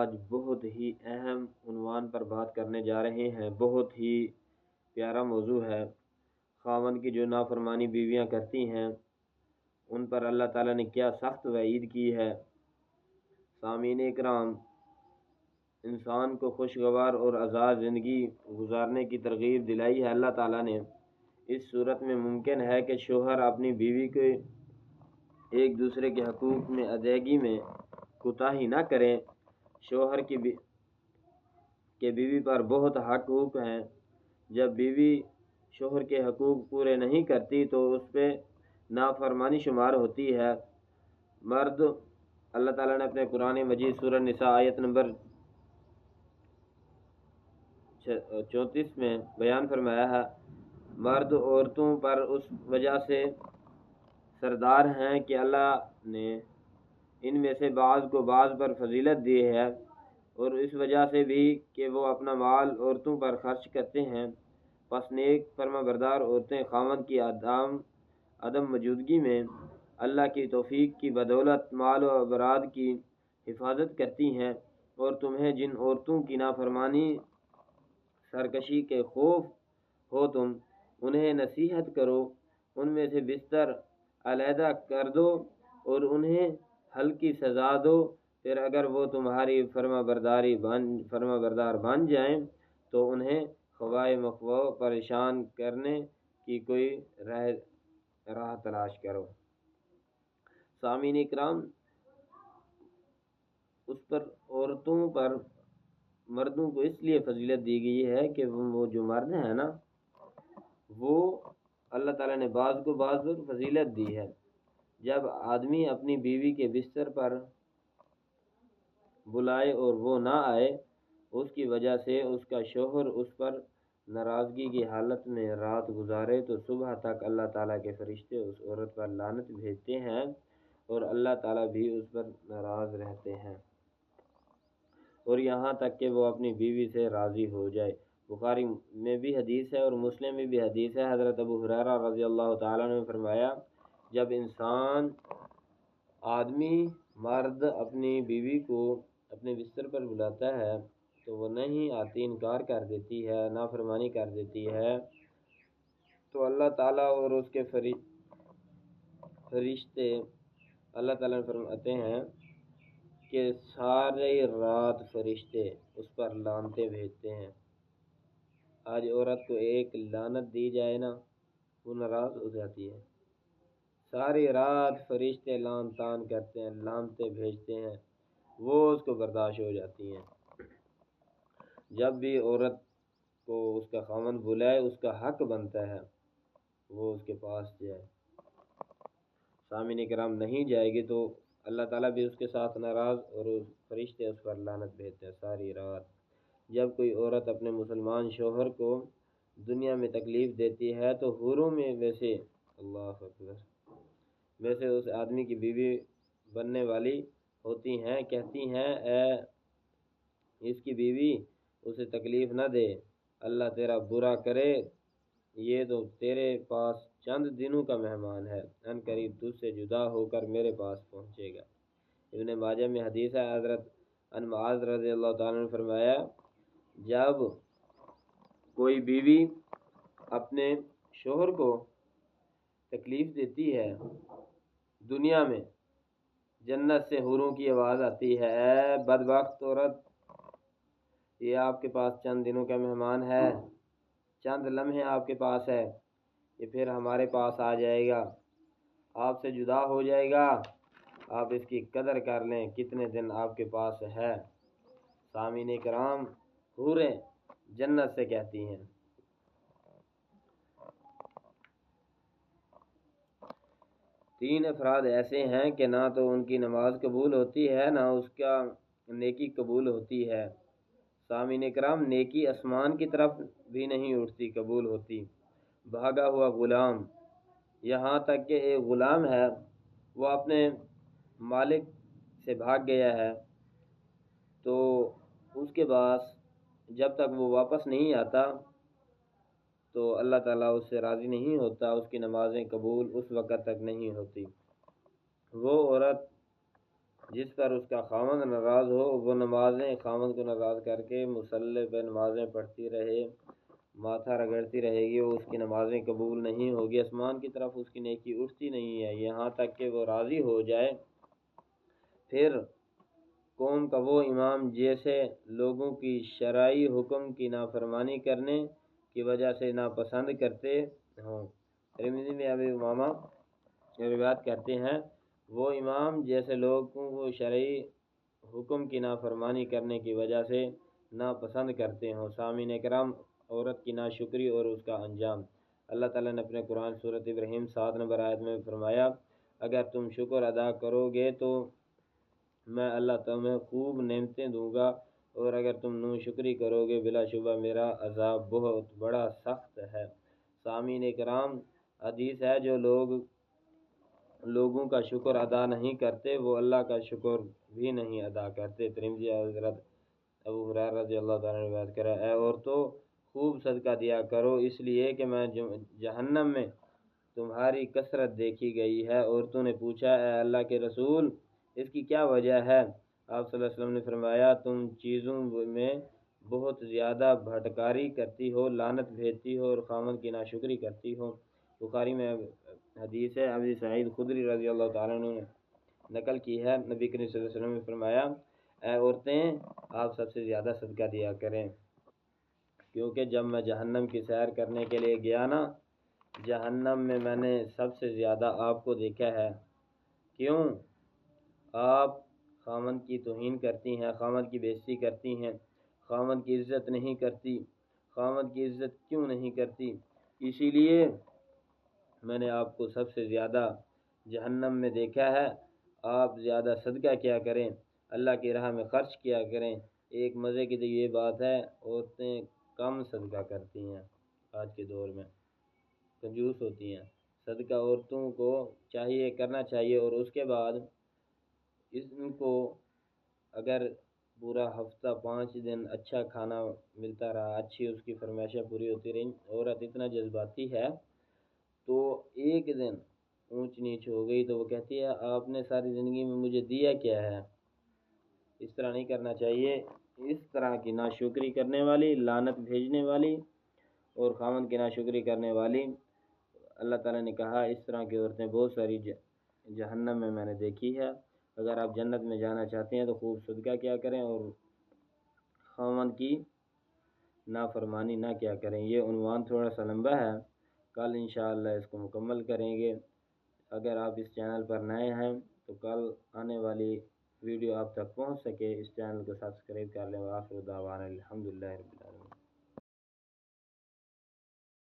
آج بہت ہی اہم عنوان پر بات کرنے جا رہے ہیں۔ بہت ہی پیارا موضوع ہے۔ خاوند کی جو نافرمانی بیویاں کرتی ہیں ان پر اللہ تعالیٰ نے کیا سخت وعید کی ہے۔ سامعین اکرام، انسان کو خوشگوار اور آزاد زندگی گزارنے کی ترغیب دلائی ہے اللہ تعالیٰ نے۔ اس صورت میں ممکن ہے کہ شوہر اپنی بیوی کے ایک دوسرے کے حقوق میں ادائیگی میں کوتاہی نہ کریں۔ شوہر کی بیوی پر بہت حقوق ہیں۔ جب بیوی شوہر کے حقوق پورے نہیں کرتی تو اس پہ نافرمانی شمار ہوتی ہے۔ مرد، اللہ تعالیٰ نے اپنے قرآن مجید سورہ نساء آیت نمبر 34 میں بیان فرمایا ہے، مرد عورتوں پر اس وجہ سے سردار ہیں کہ اللہ نے ان میں سے بعض کو بعض پر فضیلت دی ہے، اور اس وجہ سے بھی کہ وہ اپنا مال عورتوں پر خرچ کرتے ہیں۔ پس نیک فرما بردار عورتیں خاوند کی عدم موجودگی میں اللہ کی توفیق کی بدولت مال و اولاد کی حفاظت کرتی ہیں، اور تمہیں جن عورتوں کی نافرمانی سرکشی کے خوف ہو تم انہیں نصیحت کرو، ان میں سے بستر علیحدہ کر دو اور انہیں ہلکی سزا دو، پھر اگر وہ تمہاری فرما بردار بن جائیں تو انہیں خواہ مخواہ پریشان کرنے کی کوئی راہ تلاش کرو۔ سامعین اکرام، اس پر عورتوں پر مردوں کو اس لیے فضیلت دی گئی ہے کہ وہ جو مرد ہیں نا، وہ اللہ تعالیٰ نے بعض کو بعض پر فضیلت دی ہے۔ جب آدمی اپنی بیوی کے بستر پر بلائے اور وہ نہ آئے، اس کی وجہ سے اس کا شوہر اس پر ناراضگی کی حالت میں رات گزارے تو صبح تک اللہ تعالیٰ کے فرشتے اس عورت پر لعنت بھیجتے ہیں اور اللہ تعالیٰ بھی اس پر ناراض رہتے ہیں، اور یہاں تک کہ وہ اپنی بیوی سے راضی ہو جائے۔ بخاری میں بھی حدیث ہے اور مسلم میں بھی حدیث ہے۔ حضرت ابو ہریرہ رضی اللہ تعالیٰ نے فرمایا، جب آدمی مرد اپنی بیوی کو اپنے بستر پر بلاتا ہے تو وہ نہیں آتی، انکار کر دیتی ہے، نافرمانی کر دیتی ہے، تو اللہ تعالیٰ اور اس کے فرشتے اللہ تعالیٰ فرماتے ہیں کہ سارے رات فرشتے اس پر لعنتیں بھیجتے ہیں۔ آج عورت کو ایک لعنت دی جائے نا، وہ ناراض ہو جاتی ہے۔ ساری رات فرشتے لعن طعن کرتے ہیں، لعنتیں بھیجتے ہیں، وہ اس کو برداشت ہو جاتی ہیں۔ جب بھی عورت کو اس کا خاوند بلائے، اس کا حق بنتا ہے وہ اس کے پاس جائے۔ سامعین کرام، نہیں جائے گی تو اللہ تعالیٰ بھی اس کے ساتھ ناراض اور فرشتے اس پر لعنت بھیجتے ہیں ساری رات۔ جب کوئی عورت اپنے مسلمان شوہر کو دنیا میں تکلیف دیتی ہے تو حوروں میں ویسے اس آدمی کی بیوی بننے والی ہوتی ہیں، کہتی ہیں اے اس کی بیوی اسے تکلیف نہ دے، اللہ تیرا برا کرے، یہ تو تیرے پاس چند دنوں کا مہمان ہے، ان قریب تجھ سے جدا ہو کر میرے پاس پہنچے گا۔ ابن ماجہ میں حدیث ہے، حضرت ان معاذ رضی اللہ تعالیٰ نے فرمایا، جب کوئی بیوی اپنے شوہر کو تکلیف دیتی ہے دنیا میں، جنت سے حوروں کی آواز آتی ہے، اے بدبخت عورت، یہ آپ کے پاس چند دنوں کا مہمان ہے، چند لمحے آپ کے پاس ہے، یہ پھر ہمارے پاس آ جائے گا، آپ سے جدا ہو جائے گا، آپ اس کی قدر کر لیں، کتنے دن آپ کے پاس ہے۔ سامعین کرام، حوریں جنت سے کہتی ہیں۔ تین افراد ایسے ہیں کہ نہ تو ان کی نماز قبول ہوتی ہے، نہ اس کا نیکی قبول ہوتی ہے۔ سامعین کرام، نیکی آسمان کی طرف بھی نہیں اٹھتی، قبول ہوتی۔ بھاگا ہوا غلام، یہاں تک کہ ایک غلام ہے، وہ اپنے مالک سے بھاگ گیا ہے تو اس کے بعد جب تک وہ واپس نہیں آتا تو اللہ تعالیٰ اس سے راضی نہیں ہوتا، اس کی نمازیں قبول اس وقت تک نہیں ہوتی۔ وہ عورت جس پر اس کا خاوند ناراض ہو وہ نمازیں خاوند کو ناراض کر کے مصلی پہ نمازیں پڑھتی رہے، ماتھا رگڑتی رہے گی، وہ اس کی نمازیں قبول نہیں ہوگی، آسمان کی طرف اس کی نیکی اٹھتی نہیں ہے یہاں تک کہ وہ راضی ہو جائے۔ پھر قوم کا وہ امام جیسے لوگوں کی شرعی حکم کی نافرمانی کرنے کی وجہ سے ناپسند کرتے ہوں۔ ترمذی میں ابی امامہ روایت کرتے ہیں وہ امام جیسے لوگوں کو شرعی حکم کی نافرمانی کرنے کی وجہ سے ناپسند کرتے ہوں۔ سامعین کرام، عورت کی ناشکری اور اس کا انجام۔ اللہ تعالیٰ نے اپنے قرآن سورۃ ابراہیم 7 نمبر آیت میں فرمایا اگر تم شکر ادا کرو گے تو میں اللہ تمہیں خوب نعمتیں دوں گا، اور اگر تم ناشکری کرو گے بلا شبہ میرا عذاب بہت بڑا سخت ہے۔ سامعین کرام، حدیث ہے جو لوگوں کا شکر ادا نہیں کرتے وہ اللہ کا شکر بھی نہیں ادا کرتے۔ ترمذی حضرت ابو ہریرہ رضی اللہ تعالیٰ عنہ روایت کرا اے عورتوں خوب صدقہ دیا کرو اس لیے کہ میں جہنم میں تمہاری کثرت دیکھی گئی ہے۔ عورتوں نے پوچھا اے اللہ کے رسول اس کی کیا وجہ ہے؟ آپ صلی اللہ علیہ وسلم نے فرمایا تم چیزوں میں بہت زیادہ بھٹکاری کرتی ہو، لعنت بھیجتی ہو اور خامد کی ناشکری کرتی ہو۔ بخاری میں حدیث ہے، ابی سعید خدری رضی اللہ تعالیٰ عنہ نے نقل کی ہے، نبی کریم صلی اللہ علیہ وسلم نے فرمایا اے عورتیں آپ سب سے زیادہ صدقہ دیا کریں، کیونکہ جب میں جہنم کی سیر کرنے کے لیے گیا نا، جہنم میں میں نے سب سے زیادہ آپ کو دیکھا ہے۔ کیوں؟ آپ خامد کی توہین کرتی ہیں، خامد کی بے عزتی کرتی ہیں، خامد کی عزت نہیں کرتی۔ خامد کی عزت کیوں نہیں کرتی؟ اسی لیے میں نے آپ کو سب سے زیادہ جہنم میں دیکھا ہے۔ آپ زیادہ صدقہ کیا کریں، اللہ کی راہ میں خرچ کیا کریں۔ ایک مزے کی تو یہ بات ہے عورتیں کم صدقہ کرتی ہیں، آج کے دور میں کنجوس ہوتی ہیں۔ صدقہ عورتوں کو چاہیے کرنا چاہیے، اور اس کے بعد ان کو اگر پورا ہفتہ 5 دن اچھا کھانا ملتا رہا، اچھی اس کی فرمائشیں پوری ہوتی رہیں، عورت اتنا جذباتی ہے تو ایک دن اونچ نیچ ہو گئی تو وہ کہتی ہے آپ نے ساری زندگی میں مجھے دیا کیا ہے؟ اس طرح نہیں کرنا چاہیے۔ اس طرح کی ناشکری کرنے والی، لعنت بھیجنے والی اور خامد کی ناشکری کرنے والی، اللہ تعالیٰ نے کہا اس طرح کی عورتیں بہت ساری جہنم میں نے دیکھی ہے۔ اگر آپ جنت میں جانا چاہتے ہیں تو خوب صدقہ کیا کریں اور خامد کی نافرمانی نہ کیا کریں۔ یہ عنوان تھوڑا سا لمبا ہے، کل انشاءاللہ اس کو مکمل کریں گے۔ اگر آپ اس چینل پر نئے ہیں تو کل آنے والی ویڈیو آپ تک پہنچ سکے اس چینل کو سبسکرائب کر لیں۔ وآخر دعوانا الحمدللہ رب العالمین۔